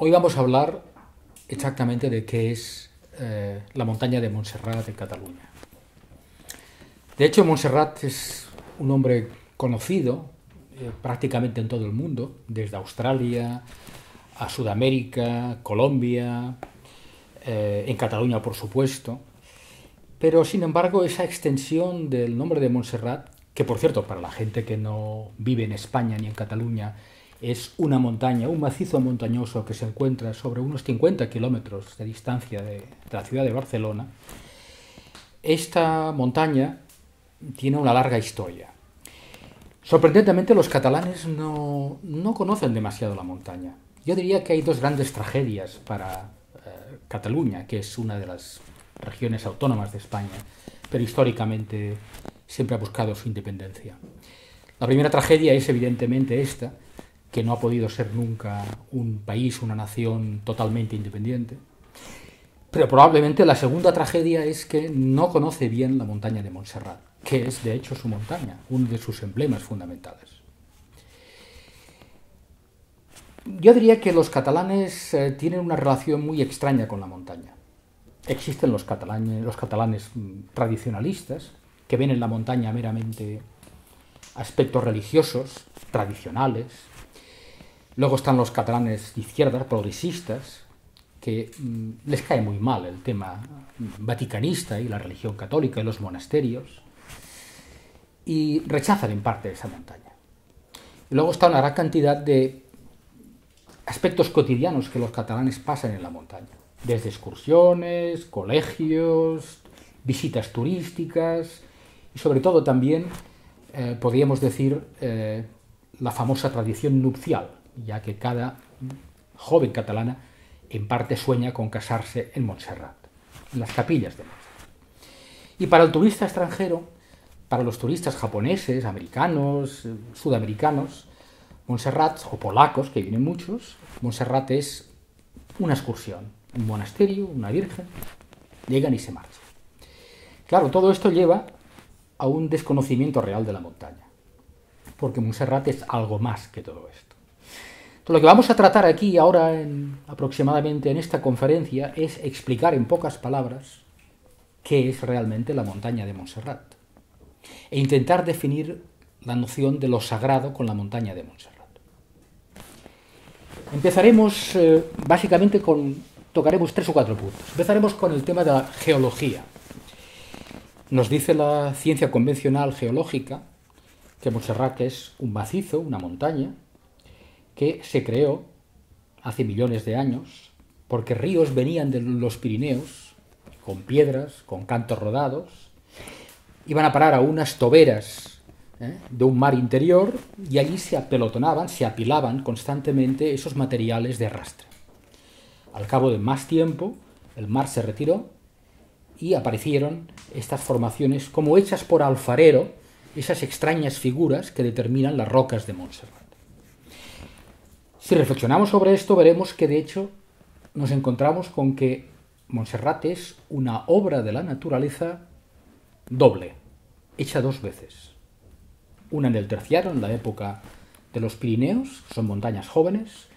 Hoy vamos a hablar exactamente de qué es la montaña de Montserrat de Cataluña. De hecho, Montserrat es un nombre conocido prácticamente en todo el mundo, desde Australia a Sudamérica, Colombia, en Cataluña por supuesto. Pero sin embargo esa extensión del nombre de Montserrat, que por cierto para la gente que no vive en España ni en Cataluña, es una montaña, un macizo montañoso que se encuentra sobre unos 50 kilómetros de distancia de la ciudad de Barcelona. Esta montaña tiene una larga historia. Sorprendentemente los catalanes no conocen demasiado la montaña. Yo diría que hay dos grandes tragedias para Cataluña, que es una de las regiones autónomas de España, pero históricamente siempre ha buscado su independencia. La primera tragedia es evidentemente esta, que no ha podido ser nunca un país, una nación totalmente independiente. Pero probablemente la segunda tragedia es que no conoce bien la montaña de Montserrat, que es de hecho su montaña, uno de sus emblemas fundamentales. Yo diría que los catalanes tienen una relación muy extraña con la montaña. Existen los catalanes tradicionalistas, que ven en la montaña meramente aspectos religiosos, tradicionales. Luego están los catalanes de izquierda, progresistas, que les cae muy mal el tema vaticanista y la religión católica y los monasterios, y rechazan en parte esa montaña. Y luego está una gran cantidad de aspectos cotidianos que los catalanes pasan en la montaña, desde excursiones, colegios, visitas turísticas y sobre todo también, podríamos decir, la famosa tradición nupcial, ya que cada joven catalana en parte sueña con casarse en Montserrat, en las capillas de Montserrat. Y para el turista extranjero, para los turistas japoneses, americanos, sudamericanos, Montserrat, o polacos, que vienen muchos, Montserrat es una excursión, un monasterio, una virgen, llegan y se marchan. Claro, todo esto lleva a un desconocimiento real de la montaña, porque Montserrat es algo más que todo esto. Entonces, lo que vamos a tratar aquí ahora, aproximadamente en esta conferencia, es explicar en pocas palabras qué es realmente la montaña de Montserrat e intentar definir la noción de lo sagrado con la montaña de Montserrat. Empezaremos básicamente tocaremos 3 o 4 puntos. Empezaremos con el tema de la geología. Nos dice la ciencia convencional geológica que Montserrat es un macizo, una montaña, que se creó hace millones de años porque ríos venían de los Pirineos con piedras, con cantos rodados, iban a parar a unas toberas de un mar interior y allí se apelotonaban, se apilaban constantemente esos materiales de arrastre. Al cabo de más tiempo, el mar se retiró y aparecieron estas formaciones como hechas por alfarero, esas extrañas figuras que determinan las rocas de Montserrat. Si reflexionamos sobre esto, veremos que de hecho nos encontramos con que Montserrat es una obra de la naturaleza doble, hecha 2 veces. Una en el Terciario, en la época de los Pirineos, son montañas jóvenes,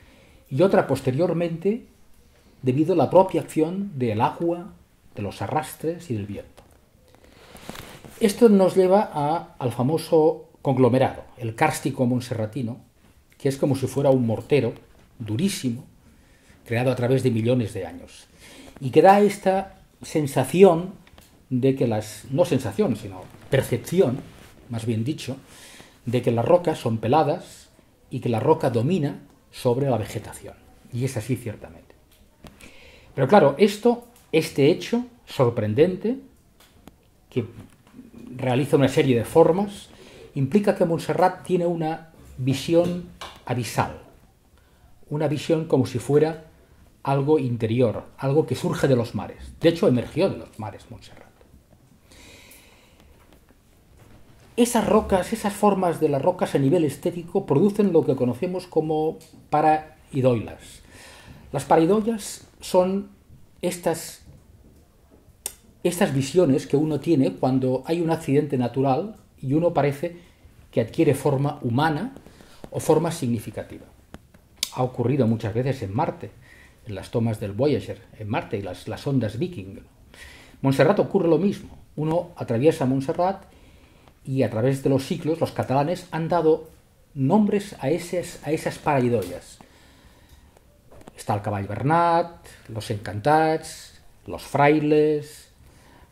y otra posteriormente debido a la propia acción del agua, de los arrastres y del viento. Esto nos lleva al famoso conglomerado, el kárstico monserratino, que es como si fuera un mortero durísimo, creado a través de millones de años, y que da esta sensación de que no sensación, sino percepción, más bien dicho, de que las rocas son peladas y que la roca domina sobre la vegetación. Y es así ciertamente. Pero claro, este hecho sorprendente, que realiza una serie de formas, implica que Montserrat tiene una visión abisal, una visión como si fuera algo interior, algo que surge de los mares. De hecho, emergió de los mares Montserrat. Esas rocas, esas formas de las rocas a nivel estético producen lo que conocemos como paraidoilas. Las paraidoilas son estas visiones que uno tiene cuando hay un accidente natural y uno parece que adquiere forma humana o forma significativa. Ha ocurrido muchas veces en Marte. en las tomas del Voyager en Marte y las ondas Viking. Montserrat ocurre lo mismo. Uno atraviesa Montserrat y a través de los siglos los catalanes han dado nombres a esas pareidoias. Está el cavall Bernat, los encantats, los frailes,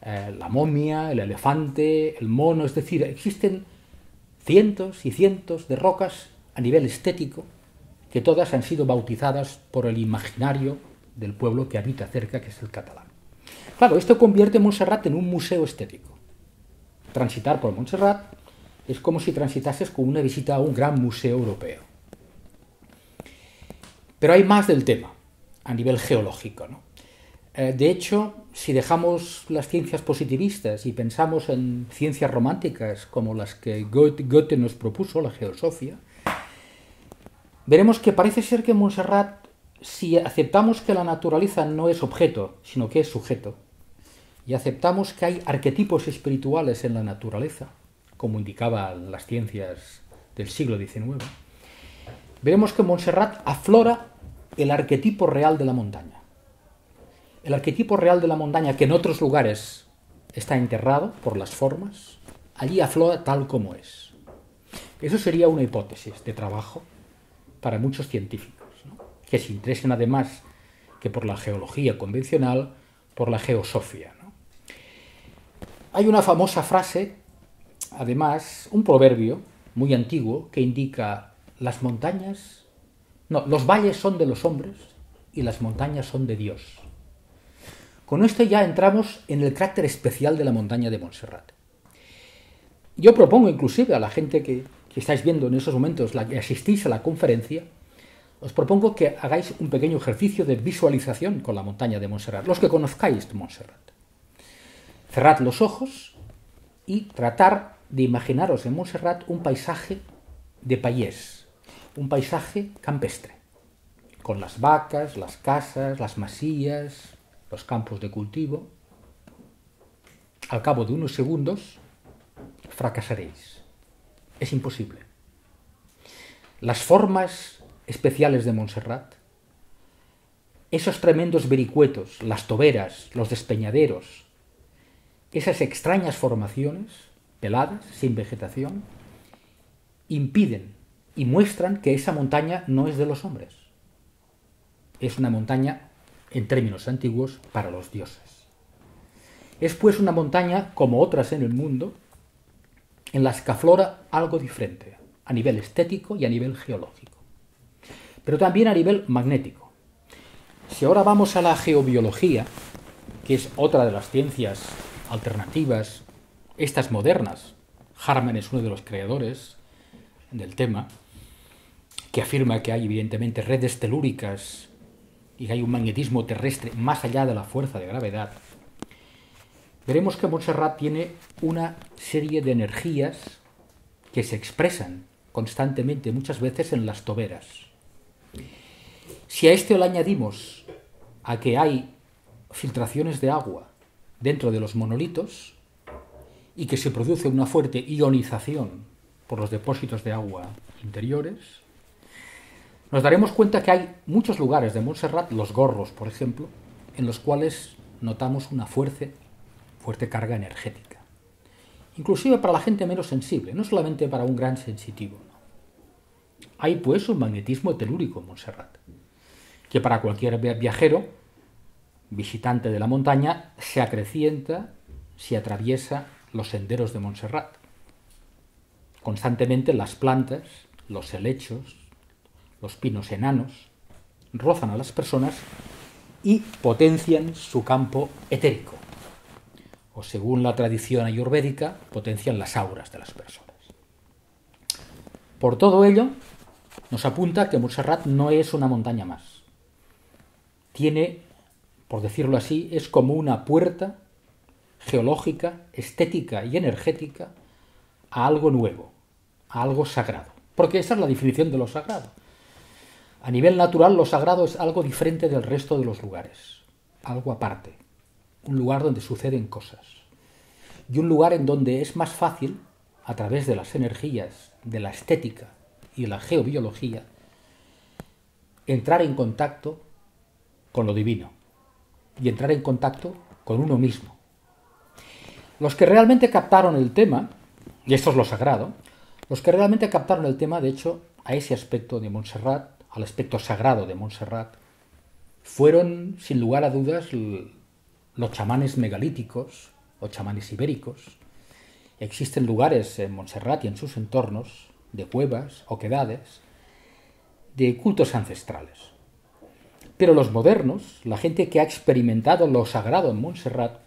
la momia, el elefante, el mono. Es decir, existen cientos y cientos de rocas a nivel estético que todas han sido bautizadas por el imaginario del pueblo que habita cerca, que es el catalán. Claro, esto convierte Montserrat en un museo estético. Transitar por Montserrat es como si transitases con una visita a un gran museo europeo. Pero hay más del tema, a nivel geológico, ¿no? De hecho, si dejamos las ciencias positivistas y pensamos en ciencias románticas como las que Goethe nos propuso, la geosofía, veremos que parece ser que Montserrat, si aceptamos que la naturaleza no es objeto, sino que es sujeto, y aceptamos que hay arquetipos espirituales en la naturaleza, como indicaban las ciencias del siglo XIX, veremos que Montserrat aflora el arquetipo real de la montaña. El arquetipo real de la montaña, que en otros lugares está enterrado por las formas, allí aflora tal como es. Eso sería una hipótesis de trabajo para muchos científicos, ¿no?, que se interesen además que por la geología convencional, por la geosofía, ¿no? Hay una famosa frase, además, un proverbio muy antiguo que indica los valles son de los hombres y las montañas son de Dios. Con esto ya entramos en el carácter especial de la montaña de Montserrat. Yo propongo inclusive a la gente que estáis viendo en esos momentos, que asistís a la conferencia, os propongo que hagáis un pequeño ejercicio de visualización con la montaña de Montserrat, los que conozcáis Montserrat. Cerrad los ojos y tratar de imaginaros en Montserrat un paisaje de payés, un paisaje campestre, con las vacas, las casas, las masías, los campos de cultivo. Al cabo de unos segundos fracasaréis. Es imposible. Las formas especiales de Montserrat, esos tremendos vericuetos, las toberas, los despeñaderos, esas extrañas formaciones, peladas, sin vegetación, impiden y muestran que esa montaña no es de los hombres. Es una montaña, en términos antiguos, para los dioses. Es pues una montaña, como otras en el mundo, en las que aflora algo diferente, a nivel estético y a nivel geológico, pero también a nivel magnético. Si ahora vamos a la geobiología, que es otra de las ciencias alternativas, estas modernas, Harman es uno de los creadores del tema, que afirma que hay evidentemente redes telúricas y que hay un magnetismo terrestre más allá de la fuerza de gravedad, veremos que Montserrat tiene una serie de energías que se expresan constantemente, muchas veces en las toberas. Si a esto le añadimos a que hay filtraciones de agua dentro de los monolitos y que se produce una fuerte ionización por los depósitos de agua interiores, nos daremos cuenta que hay muchos lugares de Montserrat, los Gorros, por ejemplo, en los cuales notamos una fuerte carga energética. Inclusive para la gente menos sensible, no solamente para un gran sensitivo, ¿no? Hay pues un magnetismo telúrico en Montserrat, que para cualquier viajero, visitante de la montaña, se acrecienta si atraviesa los senderos de Montserrat. Constantemente las plantas, los helechos, los pinos enanos, rozan a las personas y potencian su campo etérico, o según la tradición ayurvédica, potencian las auras de las personas. Por todo ello, nos apunta que Montserrat no es una montaña más. Tiene, por decirlo así, es como una puerta geológica, estética y energética a algo nuevo, a algo sagrado. Porque esa es la definición de lo sagrado. A nivel natural, lo sagrado es algo diferente del resto de los lugares, algo aparte, un lugar donde suceden cosas, y un lugar en donde es más fácil, a través de las energías, de la estética y de la geobiología, entrar en contacto con lo divino y entrar en contacto con uno mismo. Los que realmente captaron el tema, y esto es lo sagrado, los que realmente captaron el tema, de hecho, a ese aspecto de Montserrat, al aspecto sagrado de Montserrat, fueron, sin lugar a dudas, los chamanes megalíticos o chamanes ibéricos. Existen lugares en Montserrat y en sus entornos de cuevas, oquedades, de cultos ancestrales. Pero los modernos, la gente que ha experimentado lo sagrado en Montserrat,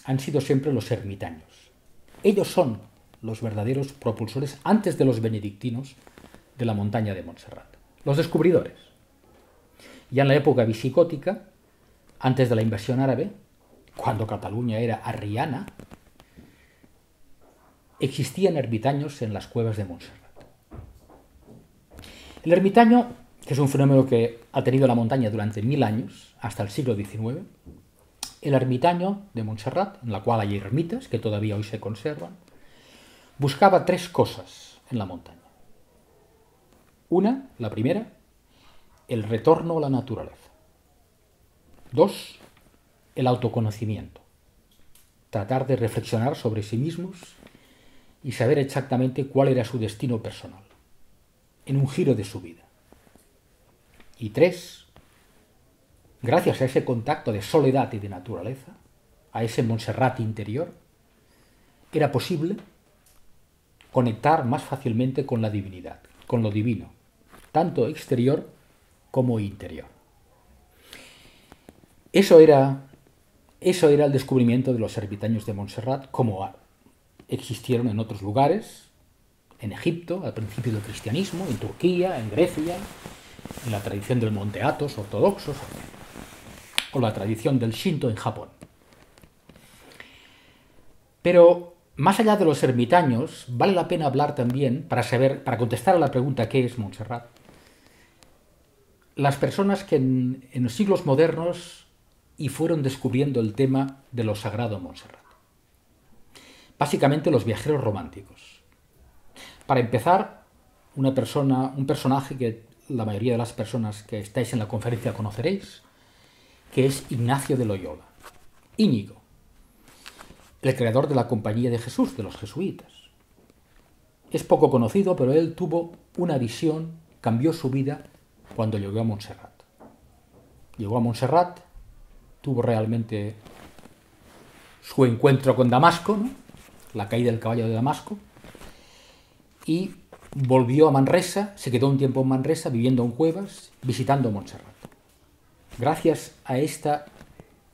han sido siempre los ermitaños. Ellos son los verdaderos propulsores, antes de los benedictinos, de la montaña de Montserrat. Los descubridores. Ya en la época visigótica, antes de la invasión árabe, cuando Cataluña era arriana, existían ermitaños en las cuevas de Montserrat. El ermitaño, que es un fenómeno que ha tenido la montaña durante 1000 años, hasta el siglo XIX, el ermitaño de Montserrat, en la cual hay ermitas que todavía hoy se conservan, buscaba 3 cosas en la montaña. Una, la primera, el retorno a la naturaleza. 2, el autoconocimiento. Tratar de reflexionar sobre sí mismos y saber exactamente cuál era su destino personal, en un giro de su vida. Y 3, gracias a ese contacto de soledad y de naturaleza, a ese Montserrat interior, era posible conectar más fácilmente con la divinidad, con lo divino, tanto exterior como interior. Eso era el descubrimiento de los ermitaños de Montserrat, como existieron en otros lugares, en Egipto, al principio del cristianismo, en Turquía, en Grecia, en la tradición del Monte Athos ortodoxos, o la tradición del Shinto en Japón. Pero más allá de los ermitaños, vale la pena hablar también, para contestar a la pregunta ¿qué es Montserrat?, las personas que en los siglos modernos y fueron descubriendo el tema de lo sagrado en Montserrat. Básicamente los viajeros románticos. Para empezar, un personaje que la mayoría de las personas que estáis en la conferencia conoceréis, que es Ignacio de Loyola, Íñigo, el creador de la Compañía de Jesús, de los jesuitas. Es poco conocido, pero él tuvo una visión, cambió su vida cuando llegó a Montserrat. Llegó a Montserrat, tuvo realmente su encuentro con Damasco, ¿no?, la caída del caballo de Damasco, y volvió a Manresa, se quedó un tiempo en Manresa, viviendo en cuevas, visitando Montserrat. Gracias a esta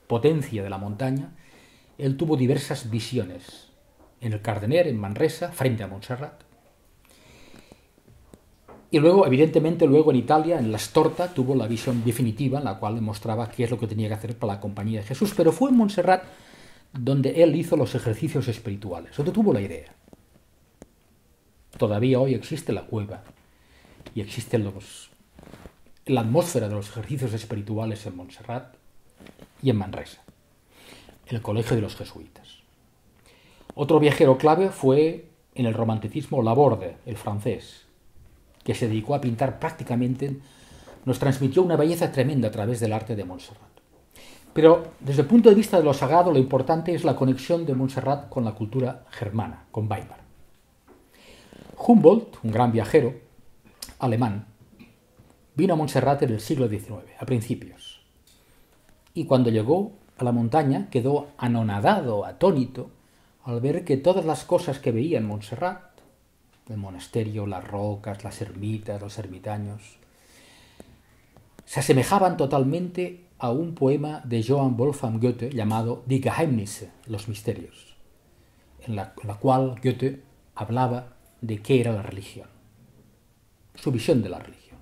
potencia de la montaña, él tuvo diversas visiones en el Cardener, en Manresa, frente a Montserrat. Y luego, evidentemente, en Italia, en la Storta, tuvo la visión definitiva en la cual le mostraba qué es lo que tenía que hacer para la Compañía de Jesús. Pero fue en Montserrat donde él hizo los ejercicios espirituales, donde tuvo la idea. Todavía hoy existe la cueva y existe la atmósfera de los ejercicios espirituales en Montserrat y en Manresa, el colegio de los jesuitas. Otro viajero clave fue en el romanticismo Laborde, el francés, que se dedicó a pintar prácticamente, nos transmitió una belleza tremenda a través del arte de Montserrat. Pero desde el punto de vista de lo sagrado, lo importante es la conexión de Montserrat con la cultura germana, con Weimar. Humboldt, un gran viajero alemán, vino a Montserrat en el siglo XIX, a principios. Y cuando llegó a la montaña quedó anonadado, atónito, al ver que todas las cosas que veía en Montserrat, el monasterio, las rocas, las ermitas, los ermitaños, se asemejaban totalmente a un poema de Johann Wolfgang Goethe llamado Die Geheimnisse, los misterios, en la cual Goethe hablaba de qué era la religión, su visión de la religión.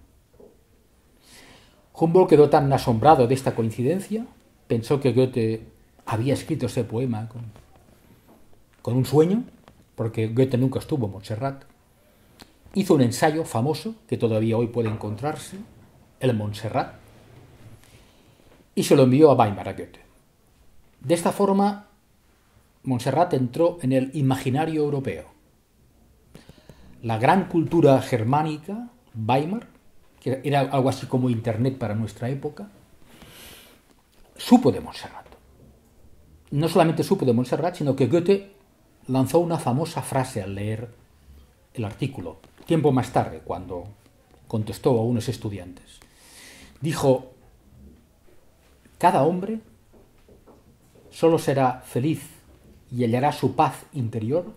Humboldt quedó tan asombrado de esta coincidencia, pensó que Goethe había escrito ese poema con un sueño, porque Goethe nunca estuvo en Montserrat. Hizo un ensayo famoso, que todavía hoy puede encontrarse, el Montserrat, y se lo envió a Weimar, a Goethe. De esta forma, Montserrat entró en el imaginario europeo. La gran cultura germánica, Weimar, que era algo así como Internet para nuestra época, supo de Montserrat. No solamente supo de Montserrat, sino que Goethe lanzó una famosa frase al leer el artículo, tiempo más tarde, cuando contestó a unos estudiantes. Dijo: cada hombre solo será feliz y hallará su paz interior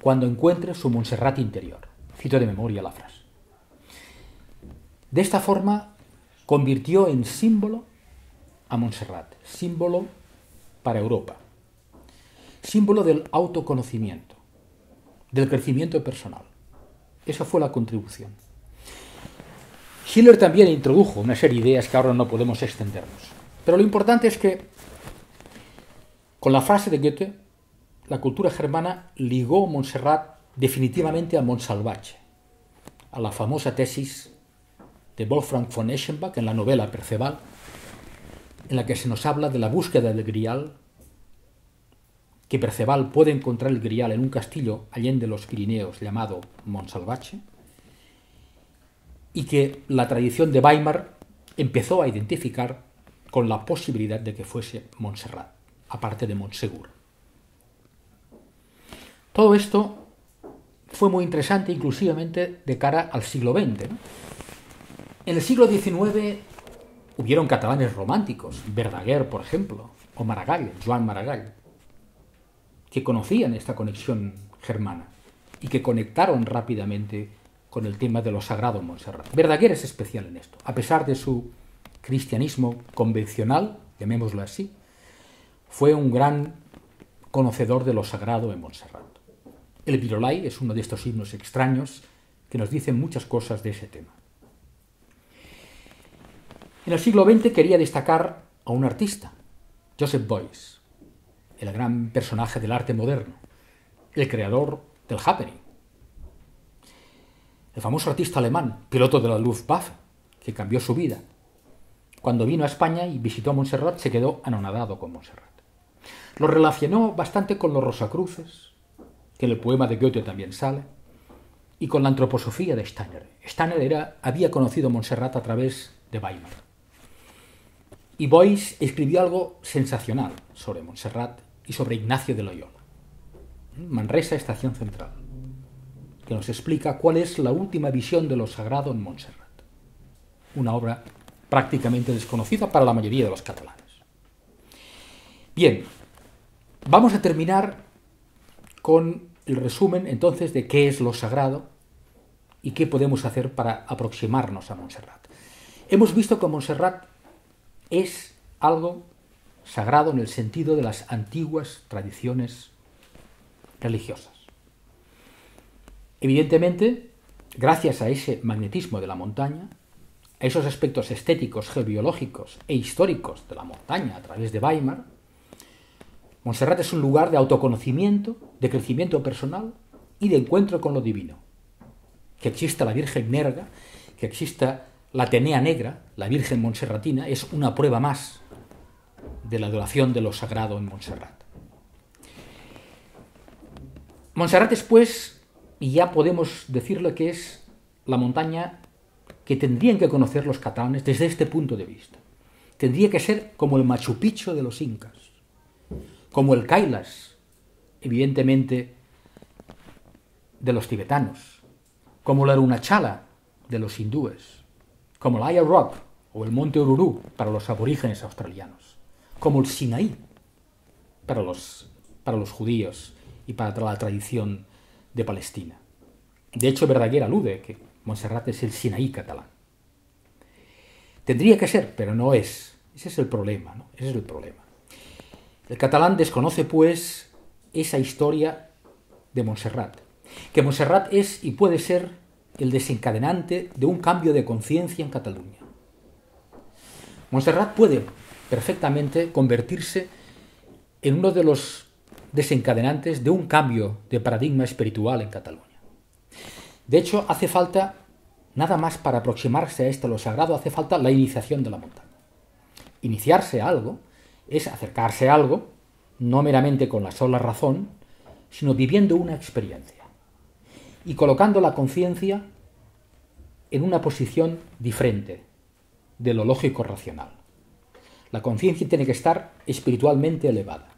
cuando encuentre su Montserrat interior. Cito de memoria la frase. De esta forma convirtió en símbolo a Montserrat, símbolo para Europa, símbolo del autoconocimiento, del crecimiento personal. Esa fue la contribución. Schiller también introdujo una serie de ideas que ahora no podemos extendernos. Pero lo importante es que, con la frase de Goethe, la cultura germana ligó Montserrat definitivamente a Montsalvatge, a la famosa tesis de Wolfgang von Eschenbach en la novela Perceval, en la que se nos habla de la búsqueda del Grial, que Perceval puede encontrar el Grial en un castillo allende los Pirineos llamado Montsalvatge, y que la tradición de Weimar empezó a identificar con la posibilidad de que fuese Montserrat, aparte de Montsegur. Todo esto fue muy interesante inclusivamente de cara al siglo XX, ¿no? En el siglo XIX hubieron catalanes románticos, Verdaguer, por ejemplo, o Maragall, Joan Maragall, que conocían esta conexión germana y que conectaron rápidamente con el tema de lo sagrado en Montserrat. Verdaguer es especial en esto. A pesar de su cristianismo convencional, llamémoslo así, fue un gran conocedor de lo sagrado en Montserrat. El Virolai es uno de estos himnos extraños que nos dicen muchas cosas de ese tema. En el siglo XX quería destacar a un artista, Joseph Beuys, el gran personaje del arte moderno, el creador del happening, el famoso artista alemán, piloto de la Luftwaffe, que cambió su vida. Cuando vino a España y visitó Montserrat, se quedó anonadado con Montserrat. Lo relacionó bastante con los Rosacruces, que en el poema de Goethe también sale, y con la antroposofía de Steiner. Steiner había conocido Montserrat a través de Weimar. Y Beuys escribió algo sensacional sobre Montserrat y sobre Ignacio de Loyola. Manresa, Estación Central, que nos explica cuál es la última visión de lo sagrado en Montserrat. Una obra prácticamente desconocida para la mayoría de los catalanes. Bien, vamos a terminar con el resumen entonces de qué es lo sagrado y qué podemos hacer para aproximarnos a Montserrat. Hemos visto que Montserrat es algo sagrado en el sentido de las antiguas tradiciones religiosas. Evidentemente, gracias a ese magnetismo de la montaña, a esos aspectos estéticos, geobiológicos e históricos de la montaña a través de Weimar, Montserrat es un lugar de autoconocimiento, de crecimiento personal y de encuentro con lo divino. Que exista la Virgen Nerga, que exista la Atenea Negra, la Virgen Montserratina, es una prueba más de la adoración de lo sagrado en Montserrat. Montserrat es, pues, y ya podemos decirle que es la montaña que tendrían que conocer los catalanes desde este punto de vista. Tendría que ser como el Machu Picchu de los incas, como el Kailas, evidentemente, de los tibetanos, como la Arunachala de los hindúes, como el Ayia Rock o el Monte Ururú para los aborígenes australianos, como el Sinaí para los judíos y para la tradición de Palestina. De hecho, Verdaguer alude que Montserrat es el Sinaí catalán. Tendría que ser, pero no es. Ese es el problema, ¿no? Ese es el problema. El catalán desconoce, pues, esa historia de Montserrat. Que Montserrat es y puede ser el desencadenante de un cambio de conciencia en Cataluña. Montserrat puede perfectamente convertirse en uno de los desencadenantes de un cambio de paradigma espiritual en Cataluña. De hecho, hace falta, nada más para aproximarse a esto, lo sagrado, hace falta la iniciación de la montaña. Iniciarse a algo es acercarse a algo, no meramente con la sola razón, sino viviendo una experiencia y colocando la conciencia en una posición diferente de lo lógico racional. La conciencia tiene que estar espiritualmente elevada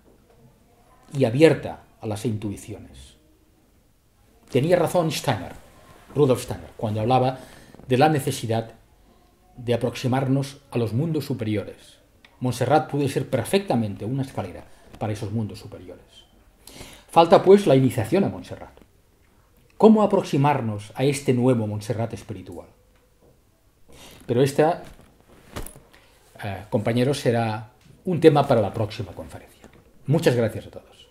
y abierta a las intuiciones. Tenía razón Steiner, Rudolf Steiner, cuando hablaba de la necesidad de aproximarnos a los mundos superiores. Montserrat puede ser perfectamente una escalera para esos mundos superiores. Falta pues la iniciación a Montserrat. ¿Cómo aproximarnos a este nuevo Montserrat espiritual? Pero esta, compañeros, será un tema para la próxima conferencia. Muchas gracias a todos.